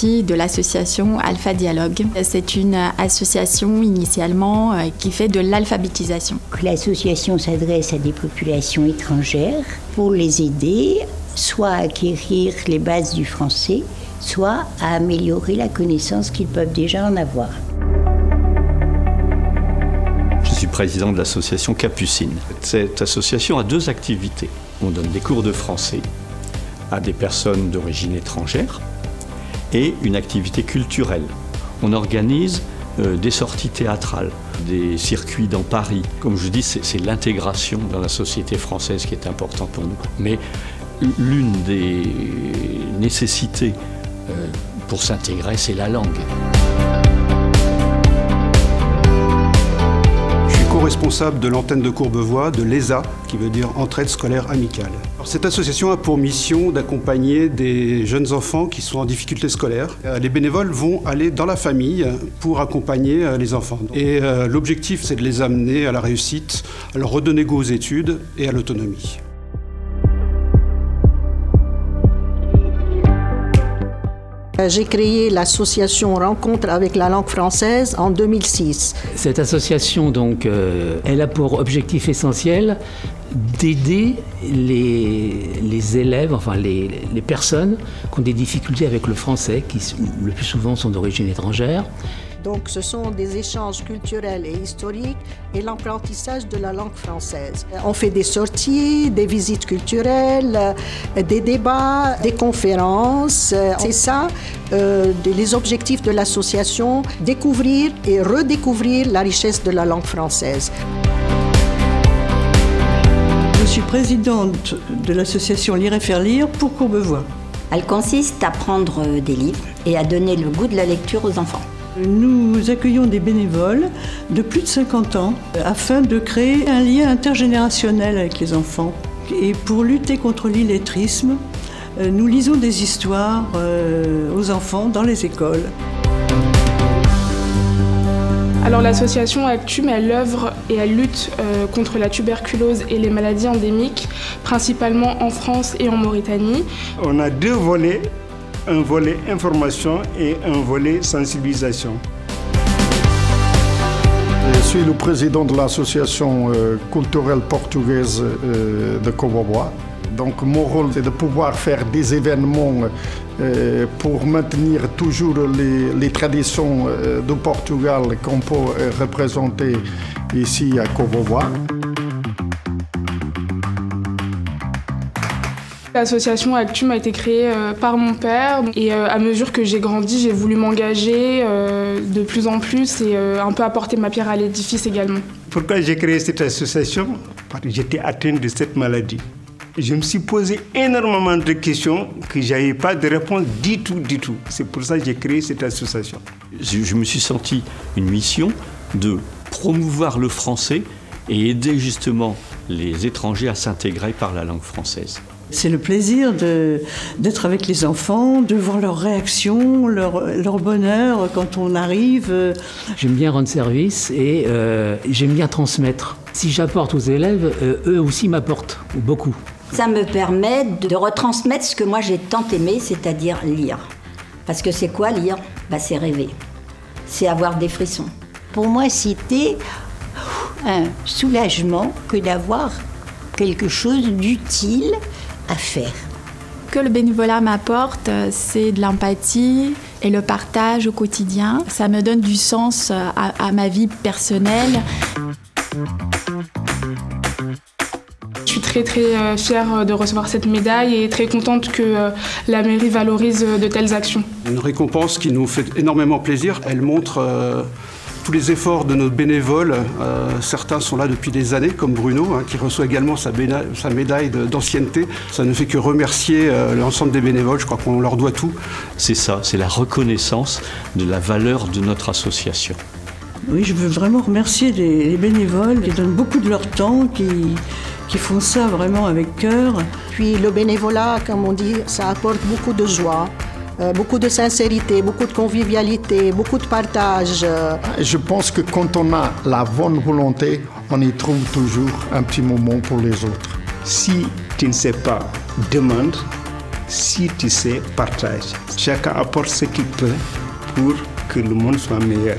partie de l'association Alpha Dialogue. C'est une association initialement qui fait de l'alphabétisation. L'association s'adresse à des populations étrangères pour les aider soit à acquérir les bases du français, soit à améliorer la connaissance qu'ils peuvent déjà en avoir. Je suis président de l'association Capucine. Cette association a 2 activités. On donne des cours de français à des personnes d'origine étrangère et une activité culturelle. On organise des sorties théâtrales, des circuits dans Paris. Comme je dis, c'est l'intégration dans la société française qui est importante pour nous. Mais l'une des nécessités pour s'intégrer, c'est la langue. Je suis co-responsable de l'antenne de Courbevoie, de l'ESA, qui veut dire Entraide scolaire amicale. Alors, cette association a pour mission d'accompagner des jeunes enfants qui sont en difficulté scolaire. Les bénévoles vont aller dans la famille pour accompagner les enfants. Et l'objectif, c'est de les amener à la réussite, à leur redonner goût aux études et à l'autonomie. J'ai créé l'association Rencontre avec la langue française en 2006. Cette association, donc, elle a pour objectif essentiel d'aider les élèves, enfin les personnes qui ont des difficultés avec le français, qui le plus souvent sont d'origine étrangère. Donc ce sont des échanges culturels et historiques et l'apprentissage de la langue française. On fait des sorties, des visites culturelles, des débats, des conférences. C'est ça les objectifs de l'association, découvrir et redécouvrir la richesse de la langue française. Je suis présidente de l'association Lire et faire lire pour Courbevoie. Elle consiste à prendre des livres et à donner le goût de la lecture aux enfants. Nous accueillons des bénévoles de plus de 50 ans afin de créer un lien intergénérationnel avec les enfants. Et pour lutter contre l'illettrisme, nous lisons des histoires aux enfants dans les écoles. Alors l'association Actum, elle œuvre et elle lutte contre la tuberculose et les maladies endémiques, principalement en France et en Mauritanie. On a 2 volets. Un volet information et un volet sensibilisation. Je suis le président de l'association culturelle portugaise de Courbevoie. Donc mon rôle c'est de pouvoir faire des événements pour maintenir toujours les traditions du Portugal qu'on peut représenter ici à Courbevoie. L'association Actum a été créée par mon père et à mesure que j'ai grandi, j'ai voulu m'engager de plus en plus et un peu apporter ma pierre à l'édifice également. Pourquoi j'ai créé cette association? Parce que j'étais atteint de cette maladie. Je me suis posé énormément de questions que je n'avais pas de réponse du tout. C'est pour ça que j'ai créé cette association. Je me suis senti une mission de promouvoir le français et aider justement les étrangers à s'intégrer par la langue française. C'est le plaisir d'être avec les enfants, de voir leurs réactions, leur bonheur quand on arrive. J'aime bien rendre service et j'aime bien transmettre. Si j'apporte aux élèves, eux aussi m'apportent, beaucoup. Ça me permet de retransmettre ce que moi j'ai tant aimé, c'est-à-dire lire. Parce que c'est quoi lire? C'est rêver, c'est avoir des frissons. Pour moi, c'était un soulagement que d'avoir quelque chose d'utile à faire. Ce que le bénévolat m'apporte, c'est de l'empathie et le partage au quotidien. Ça me donne du sens à ma vie personnelle. Je suis très fière de recevoir cette médaille et très contente que la mairie valorise de telles actions. Une récompense qui nous fait énormément plaisir. Elle montre tous les efforts de nos bénévoles. Certains sont là depuis des années, comme Bruno, qui reçoit également sa médaille d'ancienneté. Ça ne fait que remercier l'ensemble des bénévoles. Je crois qu'on leur doit tout. C'est ça, c'est la reconnaissance de la valeur de notre association. Oui, je veux vraiment remercier les bénévoles qui donnent beaucoup de leur temps, qui font ça vraiment avec cœur. Puis le bénévolat, comme on dit, ça apporte beaucoup de joie. Beaucoup de sincérité, beaucoup de convivialité, beaucoup de partage. Je pense que quand on a la bonne volonté, on y trouve toujours un petit moment pour les autres. Si tu ne sais pas, demande. Si si tu sais, partage. Chacun apporte ce qu'il peut pour que le monde soit meilleur.